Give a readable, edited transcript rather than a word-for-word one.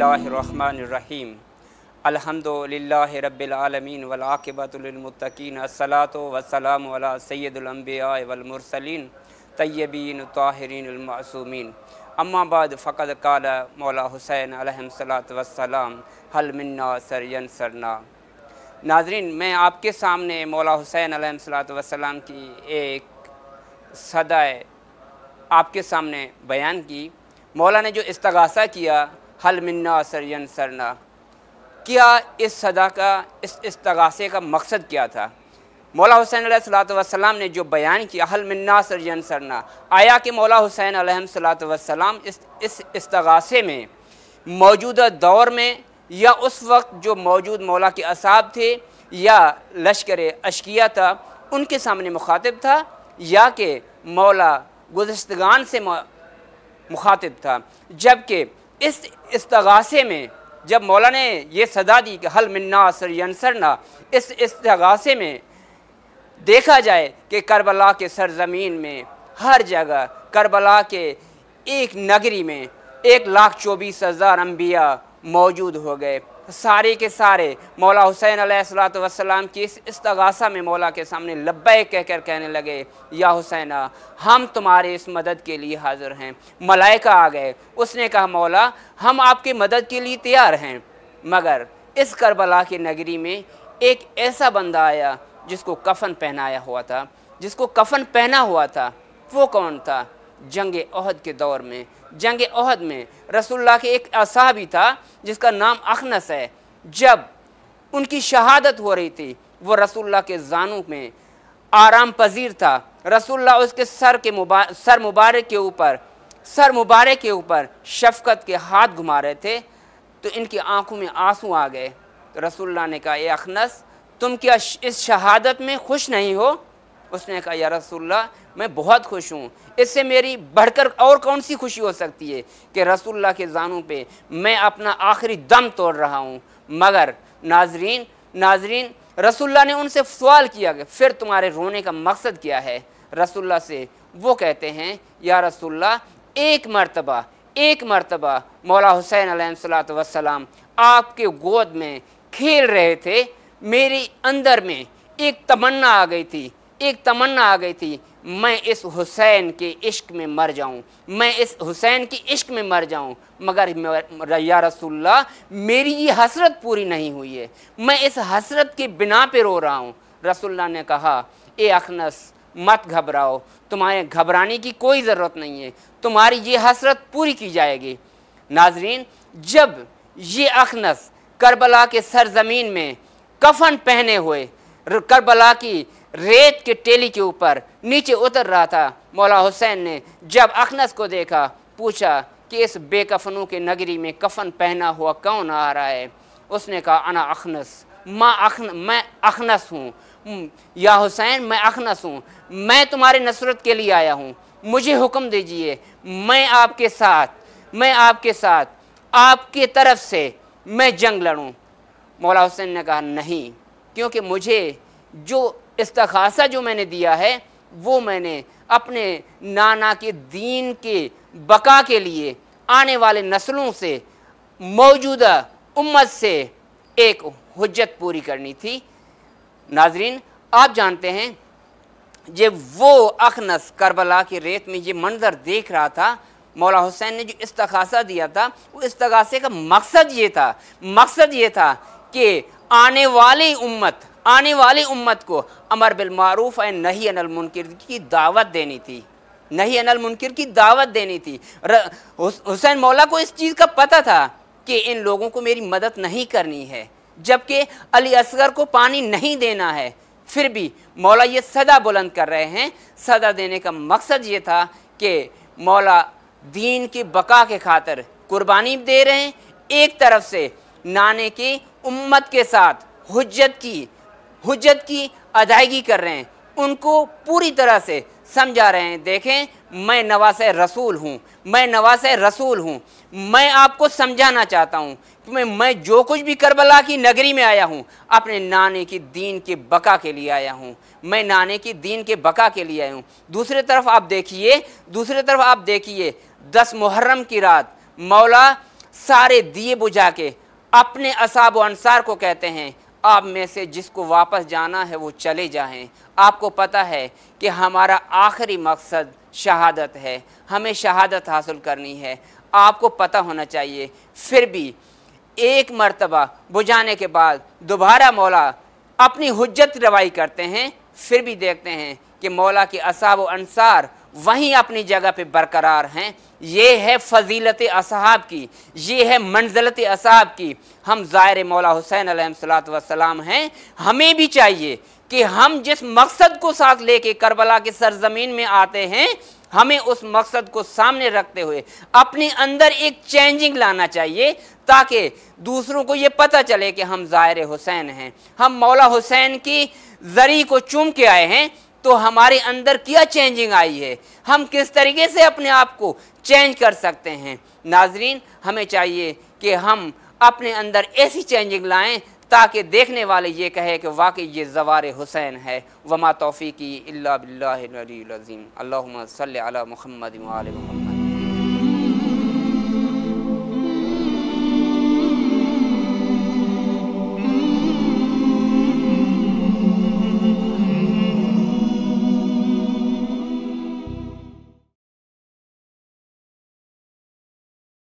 बिस्मिल्लाहिर्रहमानिर्रहीम अल्हम्दुलिल्लाहि रब्बिल आलमीन वल आक़िबतु लिल मुत्तक़ीन अस्सलातु वस्सलामु अला सय्यिदिल अंबिया वल मुरसलीन तय्यबीन ताहिरीन अल मासूमीन अम्मा बाद फ़क़द क़ाल मौला हुसैन अलैहिस्सलातु वस्सलाम हल मिन्ना सरयन सरना। नाज़रीन, मैं आपके सामने मौला हुसैन अलैहिस्सलातु वस्सलाम की एक सदाए आपके सामने बयान की। मौला ने जो इस्तगासा किया, हल मिन्ना सरयन सरना, क्या इस सदा का, इस इस्तगासे का मकसद क्या था? मौला हुसैन अलैहिस्सलातु वस्सलाम ने जो बयान किया, हल मिन्ना सरयन सरना, आया कि मौला हुसैन अलैहिस्सलातु वस्सलाम इस इस्तगासे में मौजूदा दौर में या उस वक्त जो मौजूद मौला के असाब थे या लश्कर अशकिया था, उनके सामने मुखातिब था, या कि मौला गुज़िश्तगान से मुखातिब था। जबकि इस इस्तगासे में जब मौला ने ये सदा दी कि हल मिन्ना सरयन सरना, इस इस्तगासे में देखा जाए कि करबला के सरज़मीन में हर जगह, करबला के एक नगरी में 1,24,000 अम्बिया मौजूद हो गए। सारे के सारे मौला हुसैन अलैहिस्सलातु वस्सलाम की इस इस्तगासा में मौला के सामने लब्बैक कहकर कहने लगे, या हुसैना, हम तुम्हारे इस मदद के लिए हाज़िर हैं। मलाइका आ गए, उसने कहा, मौला हम आपकी मदद के लिए तैयार हैं। मगर इस करबला की नगरी में एक ऐसा बंदा आया जिसको कफ़न पहनाया हुआ था। जिसको कफ़न पहना हुआ था वो कौन था? जंग ओहद के दौर में, जंग ओहद में रसूलुल्लाह के एक असहाबी था जिसका नाम अखनस है। जब उनकी शहादत हो रही थी, वो रसूलुल्लाह के जानू में आराम पजीर था। रसूलुल्लाह उसके सर मुबारक के ऊपर शफ़क़त के हाथ घुमा रहे थे, तो इनकी आंखों में आंसू आ गए। तो रसूलुल्लाह ने कहा, ए अखनस, तुम क्या इस शहादत में खुश नहीं हो? उसने कहा, या रसूलुल्लाह, मैं बहुत खुश हूँ। इससे मेरी बढ़कर और कौन सी खुशी हो सकती है कि रसूलुल्लाह के जानू पे मैं अपना आखिरी दम तोड़ रहा हूँ। मगर नाजरीन रसूलुल्लाह ने उनसे सवाल किया कि फिर तुम्हारे रोने का मकसद क्या है? रसूलुल्लाह से वो कहते हैं, या रसूलुल्लाह, एक मरतबा मौला हुसैन अलैहिस्सलातु वस्सलाम आपके गोद में खेल रहे थे, मेरी अंदर में एक तमन्ना आ गई थी, मैं इस हुसैन के इश्क में मर जाऊं, मैं इस हुसैन की इश्क में मर जाऊं। मगर या रसूलुल्लाह, मेरी ये हसरत पूरी नहीं हुई है, मैं इस हसरत के बिना पे रो रहा हूं। रसूलुल्लाह ने कहा, ए अखनस, मत घबराओ, तुम्हारे घबराने की कोई ज़रूरत नहीं है, तुम्हारी ये हसरत पूरी की जाएगी। नाजरीन, जब ये अखनस करबला के सरज़मीन में कफन पहने हुए करबला की रेत के टेली के ऊपर नीचे उतर रहा था, मौला हुसैन ने जब अखनस को देखा, पूछा कि इस बेकफनों के नगरी में कफन पहना हुआ कौन आ रहा है? उसने कहा, अना अखनस, मैं अखनस हूँ। या हुसैन, मैं अखनस हूँ, मैं तुम्हारे नसरत के लिए आया हूँ, मुझे हुक्म दीजिए, मैं आपके साथ आपके तरफ से मैं जंग लड़ूँ। मौला हुसैन ने कहा, नहीं, क्योंकि मुझे जो इस्तगासा जो मैंने दिया है वो मैंने अपने नाना के दीन के बका के लिए आने वाले नस्लों से, मौजूदा उम्मत से एक हुज्जत पूरी करनी थी। नाजरीन, आप जानते हैं, जब वो अखनस करबला की रेत में ये मंजर देख रहा था, मौला हुसैन ने जो इस्तगासा दिया था, वो इस्तगासे का मकसद ये था कि आने वाली उम्मत को अमर बिल मारूफ और नही अनिल मुनकर की दावत देनी थी। हुसैन मौला को इस चीज़ का पता था कि इन लोगों को मेरी मदद नहीं करनी है, जबकि अली असगर को पानी नहीं देना है। फिर भी मौला ये सदा बुलंद कर रहे हैं। सदा देने का मकसद ये था कि मौला दीन की बका के खातिर कुर्बानी दे रहे हैं, एक तरफ से नाने की उम्मत के साथ हुज्जत की अदायगी कर रहे हैं, उनको पूरी तरह से समझा रहे हैं। देखें, मैं नवासे रसूल हूँ, मैं आपको समझाना चाहता हूँ कि मैं जो कुछ भी करबला की नगरी में आया हूँ, अपने नाने की दीन के बका के लिए आया हूँ, दूसरी तरफ आप देखिए 10 मुहर्रम की रात मौला सारे दिए बुझा के अपने असहाब व अंसार को कहते हैं, आप में से जिसको वापस जाना है वो चले जाएं। आपको पता है कि हमारा आखिरी मकसद शहादत है, हमें शहादत हासिल करनी है, आपको पता होना चाहिए। फिर भी एक मर्तबा बुझाने के बाद दोबारा मौला अपनी हुज्जत रवाई करते हैं, फिर भी देखते हैं कि मौला के असहाब व अंसार वहीं अपनी जगह पे बरकरार हैं। ये है फ़जीलत असहाब की, ये है मंज़लत असहाब की। हम ज़ाहिर मौला हुसैन अलैहिस्सलातु वस्सलाम हैं। हमें भी चाहिए कि हम जिस मकसद को साथ लेके करबला की सरजमीन में आते हैं, हमें उस मकसद को सामने रखते हुए अपने अंदर एक चेंजिंग लाना चाहिए, ताकि दूसरों को ये पता चले कि हम ज़ाहिर हुसैन हैं, हम मौला हुसैन की ज़री को चूम के आए हैं। तो हमारे अंदर क्या चेंजिंग आई है, हम किस तरीके से अपने आप को चेंज कर सकते हैं। नाजरीन, हमें चाहिए कि हम अपने अंदर ऐसी चेंजिंग लाएं ताकि देखने वाले ये कहे कि वाकई ये ज़वार हुसैन है। वमा तौफ़ीक़ी इल्ला बिल्लाहिल अलीयुल अज़ीम। अल्लाहुम्मा सल्लि अला मुहम्मद व आलि मुहम्मद।